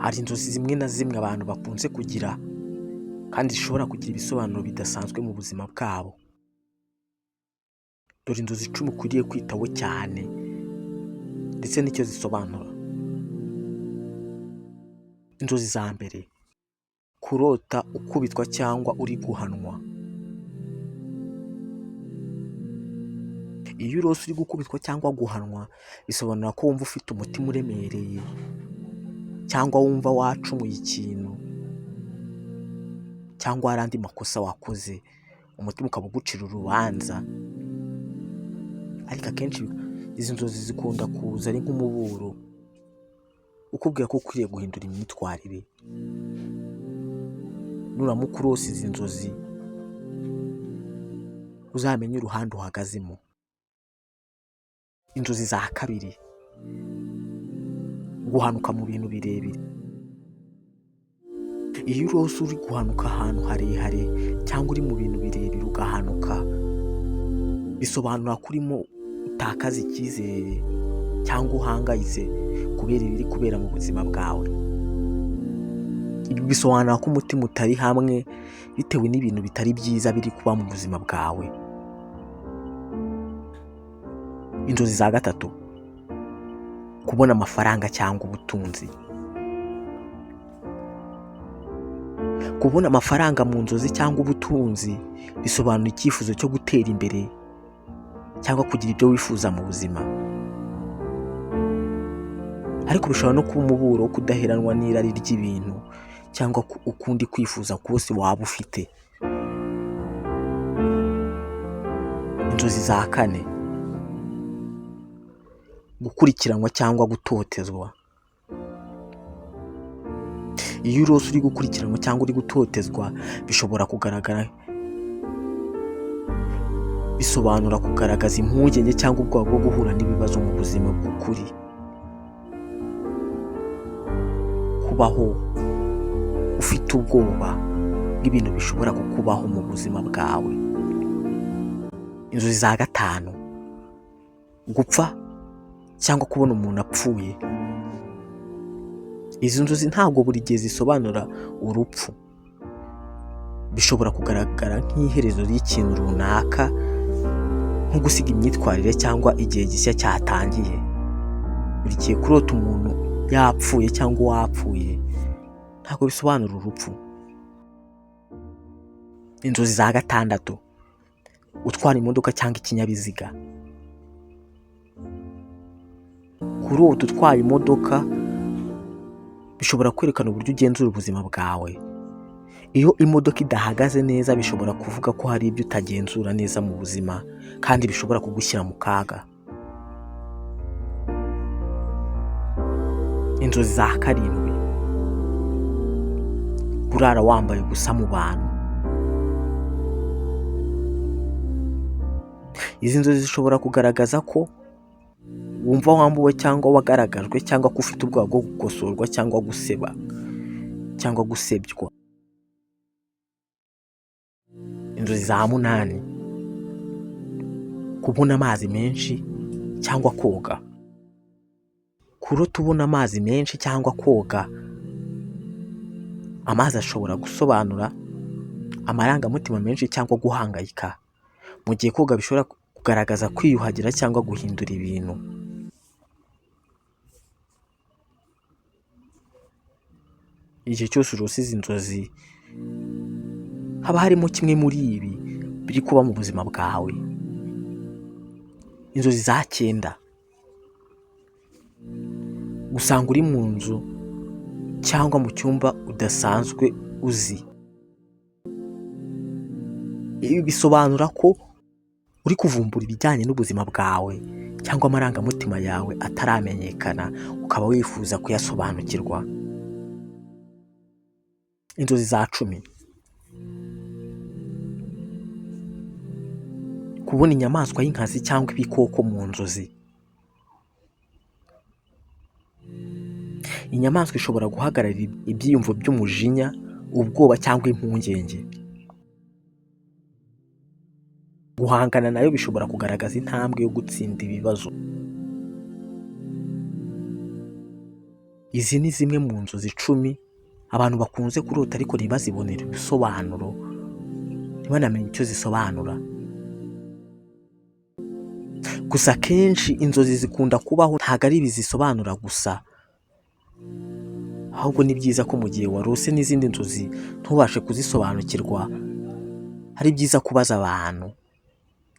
Hari inzozi zimwe na zimwe abantu bakunze kugira kandi zishobora kugira ibisobanuro bidasanzwe mu buzima bwabo. Dore inzozi 10 ukwiriye kwitaho cyane ndetse n'icyo zisobanura. Inzozi za mbere: kurota ukubitwa cyangwa uri guhanwa. Iyo urose uri gukubitwa cyangwa guhanwa, bisobanura ko wumva ufite umutima uremereye cyangwa wumva wacumuye ikintu cyangwa hari andi makosa wakoze, umutima ukaba ugucira urubanza. Ariko akenshi izi nzozi zikunda kuza ari nk'umuburo ukubwira ko ukwiriye guhindura imyitwarire. Nuramuka urose izi nzozi, uzamenye uruhande uhagazemo. Inzozi za kabiri: guhanuka mu bintu birebire. Iyo urose uri guhanuka ahantu harehare cyangwa uri mu bintu birebire ugahanuka, bisobanura ko urimo utakaza icyizere cyangwa uhangayitse kubera ibiri kubera mu buzima bwawe. Ibi bisobanura ko umutima utari hamwe bitewe n'ibintu bitari byiza biri kuba mu buzima bwawe. Inzozi za gatatu: kubona amafaranga cyangwa ubutunzi. Kubona amafaranga mu nzozi cyangwa ubutunzi bisobanura icyifuzo cyo gutera imbere cyangwa kugira ibyo wifuza mu buzima. Ariko bishobora no kuba umuburo wo kudaheranwa n'irari ry'ibintu cyangwa ukundi kwifuza kose waba ufite. Inzozi za kane: gukurikiranwa cyangwa gutotezwa. Iyo urose uri gukurikiranwa cyangwa uri gutotezwa, bisobanura kugaragaza impungenge cyangwa ubwoba bwo guhura n'ibibazo mu buzima bw'ukuri. Kubaho ufite ubwoba bw'ibintu bishobora kukubaho mu buzima bwawe. Inzozi za gatanu: gupfa cyangwa kubona umuntu apfuye. Izi nzozi ntabwo buri gihe zisobanura urupfu. Bishobora kugaragara nk'iherezo ry'ikintu runaka, nko gusiga imyitwarire cyangwa igihe gishya cyatangiye. Buri gihe kurota umuntu yapfuye cyangwa wapfuye ntabwo bisobanura urupfu. Inzozi za gatandatu: gutwara imodoka cyangwa ikinyabiziga. Kurota utwaye imodoka bishobora kwerekana uburyo ugenzura ubuzima bwawe. Iyo imodoka idahagaze neza, bishobora kuvuga ko hari ibyo utagenzura neza mu buzima kandi bishobora kugushyira mu kaga. Inzozi za karindwi: kurara wambaye ubusa mu bantu. Izi nzozi zishobora kugaragaza ko wumva wambuwe cyangwa wagaragajwe cyangwa ko ufite ubwoba bwo gukosorwa cyangwa guseba cyangwa gusebywa. Inzozi za munani: kubona amazi menshi cyangwa koga. Kurota ubona amazi menshi cyangwa koga. Amazi ashobora gusobanura amarangamutima menshi cyangwa guhangayika, mu gihe koga bishobora kugaragaza kwiyuhagira cyangwa guhindura ibintu. Igihe cyose urose izi nzozi, haba harimo kimwe muri ibi biri kuba mu buzima bwawe. Inzozi za 9: gusanga uri mu nzu cyangwa mu cyumba udasanzwe uzi. Ibi bisobanura ko uri kuvumbura ibijyanye n'ubuzima bwawe cyangwa amarangamutima yawe ataramenyekana, ukaba wifuza kuyasobanukirwa. Inzozi za 10: kubona inyamaswa y'inkazi cyangwa ibikoko mu nzozi. Inyamaswa ishobora guhagararira ibyiyumvo by'umujinya, ubwoba cyangwa impungenge. Guhangana nayo bishobora kugaragaza intambwe yo gutsinda ibibazo. Izi ni zimwe mu nzozi 10 abantu bakunze kurota ariko ntibazibonere ibisobanuro, ntibanamenye icyo zisobanura. Gusa akenshi inzozi zikunda kubaho ntabwo ari ibi zisobanura gusa, ahubwo ni byiza ko mu gihe warose n'izindi nzozi ntubashe kuzisobanukirwa, ari byiza kubaza abantu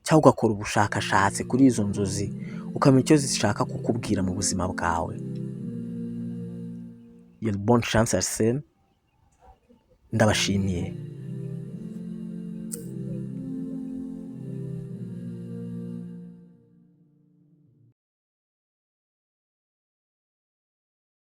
cyangwa ugakora ubushakashatsi kuri izo nzozi ukamenya icyo zishaka kukubwira mu buzima bwawe. Bonne chance Arsene, ndabashimiye.